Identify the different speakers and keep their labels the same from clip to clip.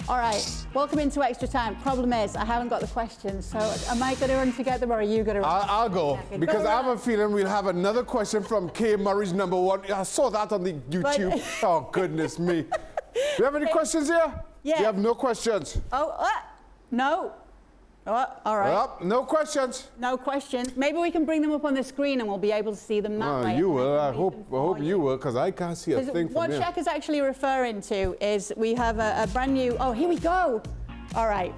Speaker 1: All right, welcome into Extra Time. Problem is, I haven't got the questions, so am I going to run together or are you going to run?
Speaker 2: I'll go, because I have a feeling we'll have another question from K. Murray's number one. I saw that on the YouTube. But oh, goodness me. Do you have any questions here?
Speaker 1: Yeah.
Speaker 2: You have no questions?
Speaker 1: Oh, no. Oh, all right.
Speaker 2: Well, no questions.
Speaker 1: No questions. Maybe we can bring them up on the screen and we'll be able to see them that way.
Speaker 2: You will. I hope you will, because I can't see a thing from here.
Speaker 1: What Shaka's actually referring to is we have a brand new... Oh, here we go. All right.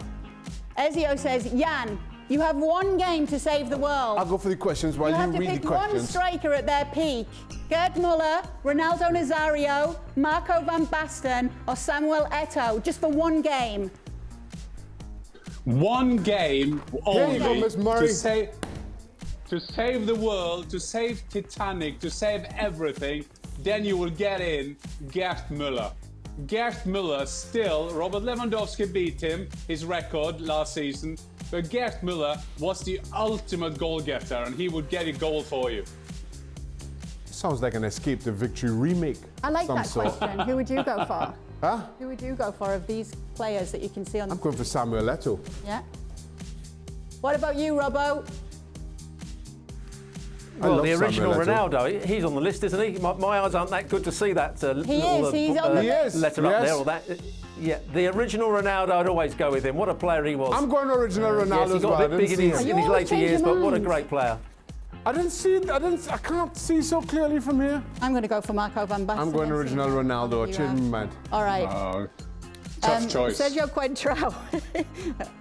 Speaker 1: Ezio says, Jan, you have one game to save the world.
Speaker 2: I'll go for the questions while you read the questions.
Speaker 1: You have to pick one striker at their peak. Gerd Muller, Ronaldo Nazario, Marco van Basten or Samuel Eto'o, just for one game.
Speaker 3: One game only
Speaker 2: go, Miss Murray.
Speaker 3: to save the world, to save Titanic, to save everything. Then you will get in Gerd Muller. Gerd Muller still, Robert Lewandowski beat him, his record last season. But Gerd Muller was the ultimate goal getter and he would get a goal for you.
Speaker 2: Sounds like an Escape to Victory remake.
Speaker 1: I like that question. Who would you go for?
Speaker 2: Huh?
Speaker 1: Who would you go for of these players that you can see on the...
Speaker 2: I'm going for Samuel Eto'o.
Speaker 1: Yeah. What about you, Robbo?
Speaker 4: Well, the original Ronaldo, he's on the list, isn't he? My eyes aren't that good to see that
Speaker 1: he's on the list.
Speaker 4: Letter up there or that. Yeah, the original Ronaldo, I'd always go with him. What a player he was.
Speaker 2: I'm going original Ronaldo.
Speaker 4: Yes, he got a bit big in his later years, but what a great player.
Speaker 2: I can't see so clearly from here.
Speaker 1: I'm going to go for Marco van Basten.
Speaker 2: I'm going original Ronaldo, Chimman.
Speaker 1: All right.
Speaker 3: Tough choice.
Speaker 1: Sergio Coentrao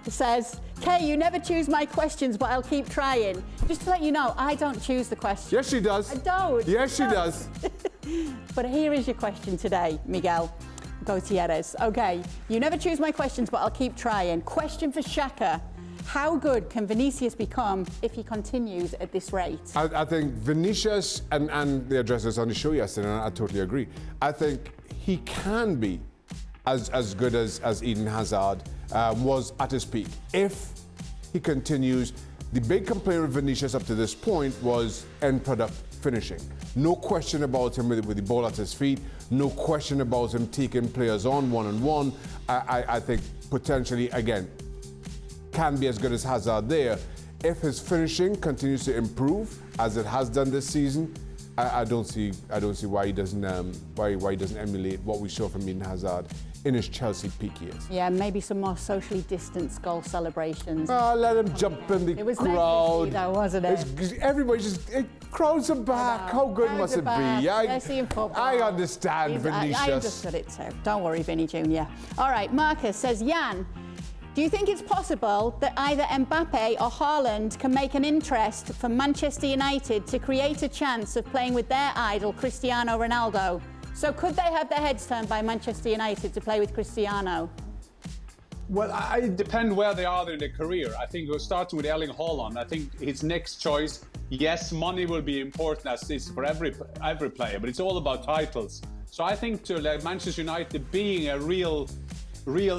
Speaker 1: says, Kay, you never choose my questions, but I'll keep trying. Just to let you know, I don't choose the questions.
Speaker 2: Yes, she does.
Speaker 1: I don't.
Speaker 2: Yes, she does.
Speaker 1: But here is your question today, Miguel Gutierrez. Okay, you never choose my questions, but I'll keep trying. Question for Shaka. How good can Vinicius become if he continues at this rate?
Speaker 2: I think Vinicius, and they addressed this on the show yesterday, and I totally agree. I think he can be as good as Eden Hazard was at his peak. If he continues, the big complaint with Vinicius up to this point was end product finishing. No question about him with the ball at his feet. No question about him taking players on one-on-one. I think potentially, again, can be as good as Hazard there. If his finishing continues to improve as it has done this season, I don't see why he doesn't emulate what we saw from Eden Hazard in his Chelsea peak years.
Speaker 1: Yeah, maybe some more socially distanced goal celebrations.
Speaker 2: Oh, let him jump in the crowd.
Speaker 1: It was nice to see, though, wasn't it?
Speaker 2: Everybody crowds are back. How good must it be? I understand, Vinicius.
Speaker 1: I understood it too. Don't worry, Vinny Jr. All right, Marcus says, Jan, do you think it's possible that either Mbappe or Haaland can make an interest for Manchester United to create a chance of playing with their idol, Cristiano Ronaldo? So could they have their heads turned by Manchester United to play with Cristiano?
Speaker 3: Well, it depends where they are in their career. I think we're starting with Erling Haaland. I think his next choice, yes, money will be important as is for every player, but it's all about titles. So I think to Manchester United being a real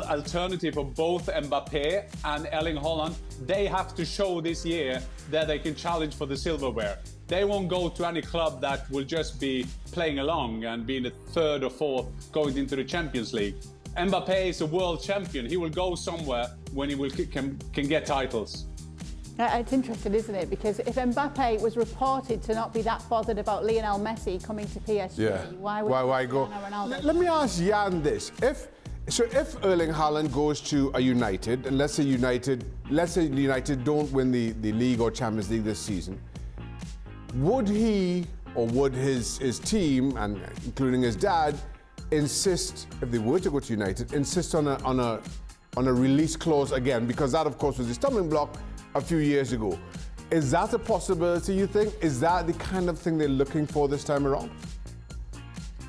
Speaker 3: alternative for both Mbappe and Erling Haaland, they have to show this year that they can challenge for the silverware. They won't go to any club that will just be playing along and be in the third or fourth going into the Champions League. Mbappe is a world champion. He will go somewhere when he can get titles.
Speaker 1: It's interesting, isn't it? Because if Mbappe was reported to not be that bothered about Lionel Messi coming to PSG, why go?
Speaker 2: Let me ask Jan this. If Erling Haaland goes to a United, and let's say United don't win the league or Champions League this season, would he or would his team, and including his dad, insist, if they were to go to United, insist on a release clause again? Because that, of course, was the stumbling block a few years ago. Is that a possibility, you think? Is that the kind of thing they're looking for this time around?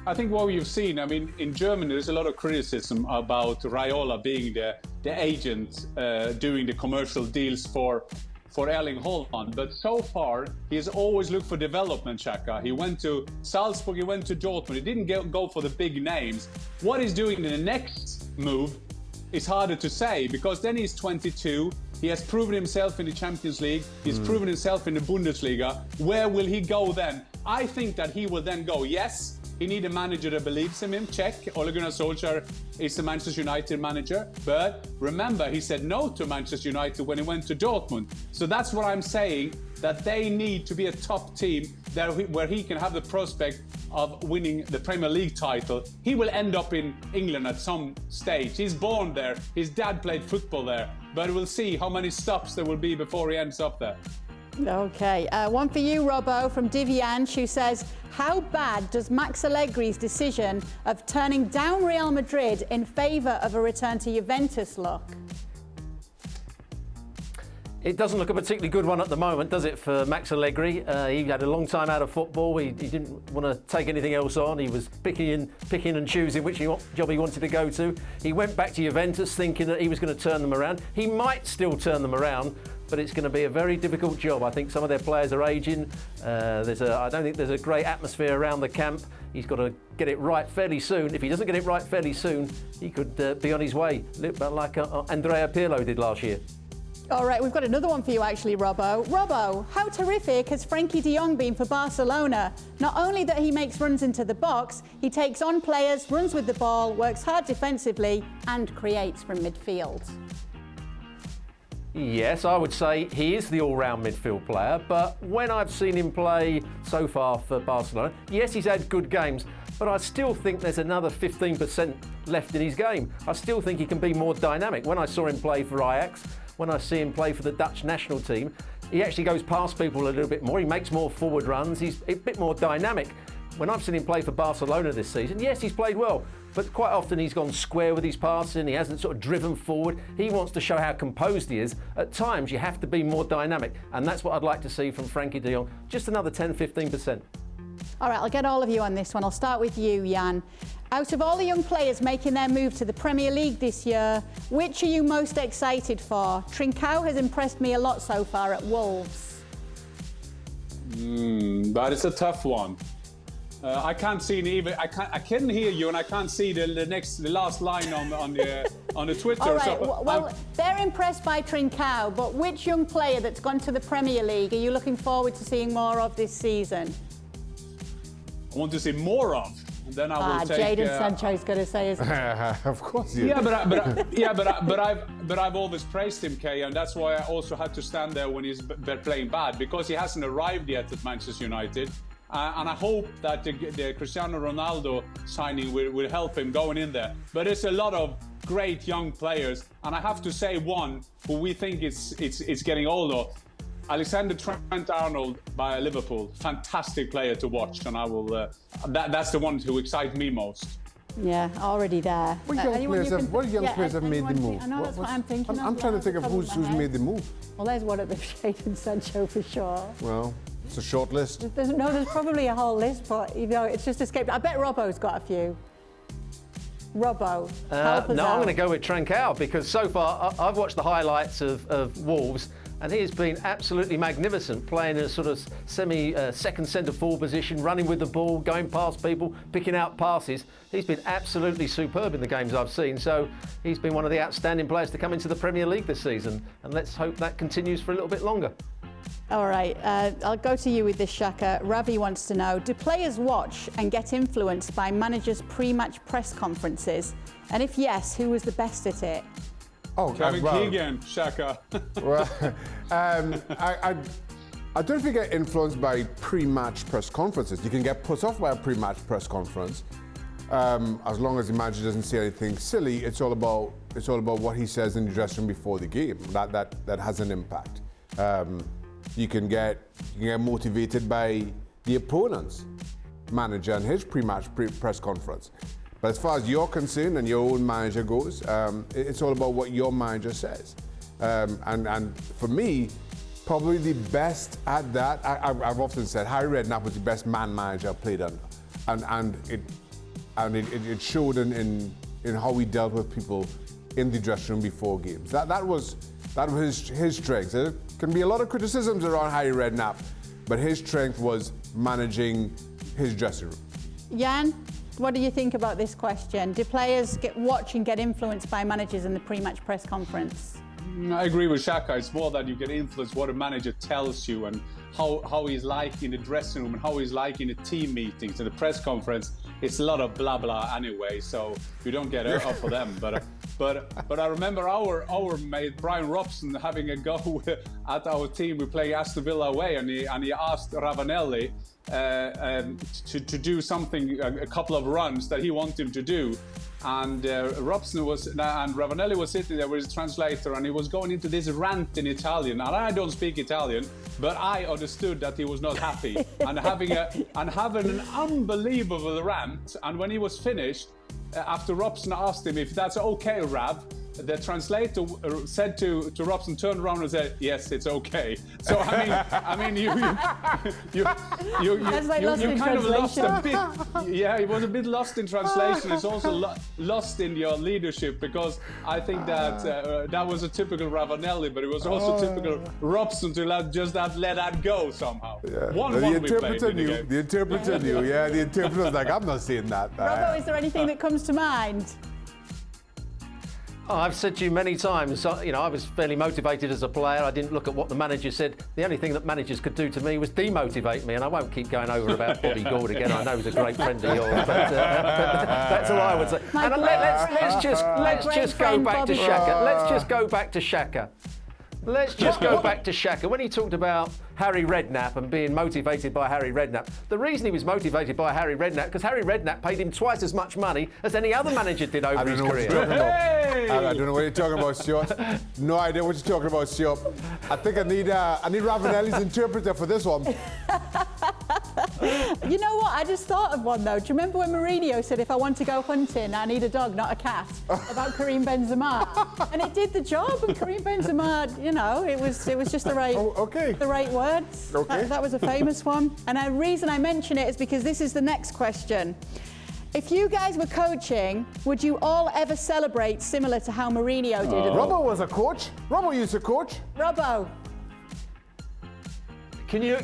Speaker 3: I think what you've seen, I mean, in Germany, there's a lot of criticism about Raiola being the agent doing the commercial deals for Erling Haaland. But so far, he has always looked for development, Shaka. He went to Salzburg, he went to Dortmund. He didn't go for the big names. What he's doing in the next move is harder to say, because then he's 22. He has proven himself in the Champions League. He's proven himself in the Bundesliga. Where will he go then? I think that he will then go, yes, He needs a manager that believes in him. Check. Ole Gunnar Solskjaer is the Manchester United manager. But remember, he said no to Manchester United when he went to Dortmund. So that's what I'm saying, that they need to be a top team where he can have the prospect of winning the Premier League title. He will end up in England at some stage. He's born there. His dad played football there. But we'll see how many stops there will be before he ends up there.
Speaker 1: Okay, one for you, Robbo, from Divianch, who says, how bad does Max Allegri's decision of turning down Real Madrid in favour of a return to Juventus look?
Speaker 4: It doesn't look a particularly good one at the moment, does it, for Max Allegri? He had a long time out of football. He didn't want to take anything else on. He was picking and choosing which job he wanted to go to. He went back to Juventus thinking that he was going to turn them around. He might still turn them around, but it's going to be a very difficult job. I think some of their players are ageing. I don't think there's a great atmosphere around the camp. He's got to get it right fairly soon. If he doesn't get it right fairly soon, he could be on his way, a little bit like Andrea Pirlo did last year.
Speaker 1: All right, we've got another one for you, actually, Robbo. Robbo, how terrific has Frenkie de Jong been for Barcelona? Not only that he makes runs into the box, he takes on players, runs with the ball, works hard defensively, and creates from midfield.
Speaker 4: Yes, I would say he is the all-round midfield player, but when I've seen him play so far for Barcelona, yes, he's had good games, but I still think there's another 15% left in his game. I still think he can be more dynamic. When I saw him play for Ajax, when I see him play for the Dutch national team, he actually goes past people a little bit more. He makes more forward runs. He's a bit more dynamic. When I've seen him play for Barcelona this season, yes, he's played well, but quite often he's gone square with his passing. He hasn't sort of driven forward. He wants to show how composed he is. At times, you have to be more dynamic, and that's what I'd like to see from Frenkie de Jong. Just another 10-15%.
Speaker 1: All right, I'll get all of you on this one. I'll start with you, Jan. Out of all the young players making their move to the Premier League this year, which are you most excited for? Trincao has impressed me a lot so far at Wolves.
Speaker 3: But it's a tough one. I can't see even. I can hear you, and I can't see the last line on the Twitter.
Speaker 1: All right.
Speaker 3: So
Speaker 1: well, they're impressed by Trincao, but which young player that's gone to the Premier League are you looking forward to seeing more of this season?
Speaker 3: I want to see more of. And then I will take.
Speaker 1: Jadon Sancho's going to say, isn't it?
Speaker 2: Of course, yeah.
Speaker 3: But I've always praised him, Kay, and that's why I also had to stand there when he's playing bad, because he hasn't arrived yet at Manchester United. And I hope that the Cristiano Ronaldo signing will help him going in there. But there's a lot of great young players, and I have to say one who we think it's getting older. Alexander Trent-Arnold by Liverpool, fantastic player to watch, and I will. That's the one who excites me most.
Speaker 1: Yeah, already there.
Speaker 2: What young players have made the move?
Speaker 1: I know, that's what I'm thinking.
Speaker 2: I'm trying to think of who's made the move.
Speaker 1: Well, there's one at the Jadon Sancho for sure.
Speaker 2: Well, it's a short list.
Speaker 1: There's probably a whole list, but it's just escaped. I bet Robbo's got a few. Robbo, help us
Speaker 4: no,
Speaker 1: out.
Speaker 4: I'm going to go with Trincao, because so far I've watched the highlights of Wolves, and he has been absolutely magnificent, playing a sort of second centre forward position, running with the ball, going past people, picking out passes. He's been absolutely superb in the games I've seen. So he's been one of the outstanding players to come into the Premier League this season, and let's hope that continues for a little bit longer.
Speaker 1: All right, I'll go to you with this, Shaka. Ravi wants to know, do players watch and get influenced by managers' pre-match press conferences? And if yes, who was the best at it?
Speaker 2: Oh,
Speaker 3: Kevin Keegan, Shaka.
Speaker 2: Well, I don't think you get influenced by pre-match press conferences. You can get put off by a pre-match press conference as long as the manager doesn't say anything silly. It's all about what he says in the dressing room before the game. That has an impact. You can get motivated by the opponent's manager and his pre-match press conference. But as far as you're concerned and your own manager goes, it's all about what your manager says. And for me, probably the best at that, I've often said Harry Redknapp was the best man manager I've played under. And it showed in how he dealt with people in the dressing room before games. That was his strength. There can be a lot of criticisms around Harry Redknapp, but his strength was managing his dressing room.
Speaker 1: Jan, what do you think about this question? Do players watch and get influenced by managers in the pre-match press conference?
Speaker 3: I agree with Shaka. It's more that you get influenced what a manager tells you and how he's like in the dressing room and how he's like in the team meetings and the press conference. it's a lot of blah blah anyway, so you don't get up for them. But I remember our mate Brian Robson having a go at our team. We play Aston Villa away, and he asked Ravanelli to do something, a couple of runs that he wanted him to do. And Ravanelli was sitting there with his translator, and he was going into this rant in Italian. And I don't speak Italian, but I understood that he was not happy and having an unbelievable rant. And when he was finished, after Robson asked him if that's okay, Rav, the translator said to Robson, turned around and said, "Yes, it's okay." So I mean, you kind of lost a bit. Yeah, it was a bit lost in translation. It's also lost in your leadership, because I think that that was a typical Ravanelli, but it was also typical Robson to let that go somehow.
Speaker 2: Yeah.
Speaker 3: The interpreter
Speaker 2: knew. The interpreter knew. Yeah, the interpreter was like, "I'm not saying that."
Speaker 1: Robbo, is there anything that comes to mind?
Speaker 4: Oh, I've said to you many times, I was fairly motivated as a player. I didn't look at what the manager said. The only thing that managers could do to me was demotivate me, and I won't keep going over about Bobby Gould again. I know he's a great friend of yours, but that's all I would say. And let's just go back to Shaka. Let's just go back to Shaka. Let's just go back to Shaka. When he talked about Harry Redknapp and being motivated by Harry Redknapp, the reason he was motivated by Harry Redknapp, because Harry Redknapp paid him twice as much money as any other manager did over his career.
Speaker 2: I don't know what you're talking about, Stewart. No idea what you're talking about, Stewart. I think I need Ravanelli's interpreter for this one.
Speaker 1: You know what? I just thought of one, though. Do you remember when Mourinho said, if I want to go hunting, I need a dog, not a cat, about Karim Benzema? And it did the job. And Karim Benzema, it was just the right words.
Speaker 2: Okay.
Speaker 1: That was a famous one. And the reason I mention it is because this is the next question. If you guys were coaching, would you all ever celebrate similar to how Mourinho did it?
Speaker 2: Robbo was a coach. Robbo used to coach.
Speaker 1: Robbo.
Speaker 4: Can you,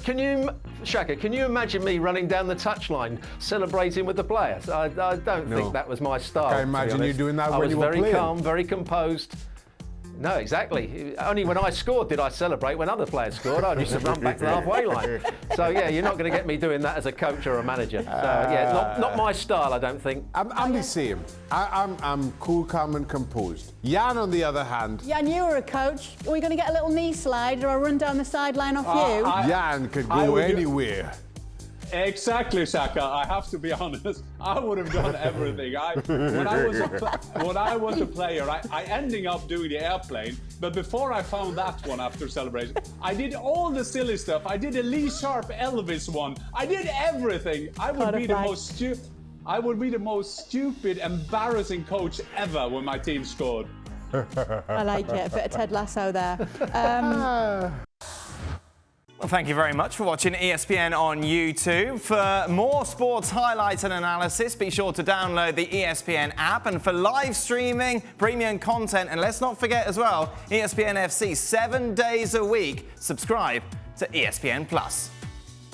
Speaker 4: Shaka, can you imagine me running down the touchline celebrating with the players? I don't think that was my style.
Speaker 2: I imagine you doing that when you were
Speaker 4: playing. I was very
Speaker 2: playing.
Speaker 4: calm, very composed. No, exactly. Only when I scored did I celebrate. When other players scored, I used to run back to the halfway line. So yeah, you're not going to get me doing that as a coach or a manager. So yeah, not my style, I don't think.
Speaker 2: I'm the same. I'm cool, calm, and composed. Jan, on the other hand.
Speaker 1: Jan, you were a coach. Are we going to get a little knee slide or a run down the sideline off you?
Speaker 2: Jan could go anywhere.
Speaker 3: Exactly, Shaka. I have to be honest. I would have done everything. When I was a player, I ended up doing the airplane. But before I found that one after celebration, I did all the silly stuff. I did a Lee Sharp Elvis one. I did everything. I would be the most stupid, embarrassing coach ever when my team scored.
Speaker 1: I like it. A bit of Ted Lasso there.
Speaker 5: Well, thank you very much for watching ESPN on YouTube. For more sports highlights and analysis, be sure to download the ESPN app. And for live streaming, premium content, and let's not forget as well, ESPN FC 7 days a week. Subscribe to ESPN Plus.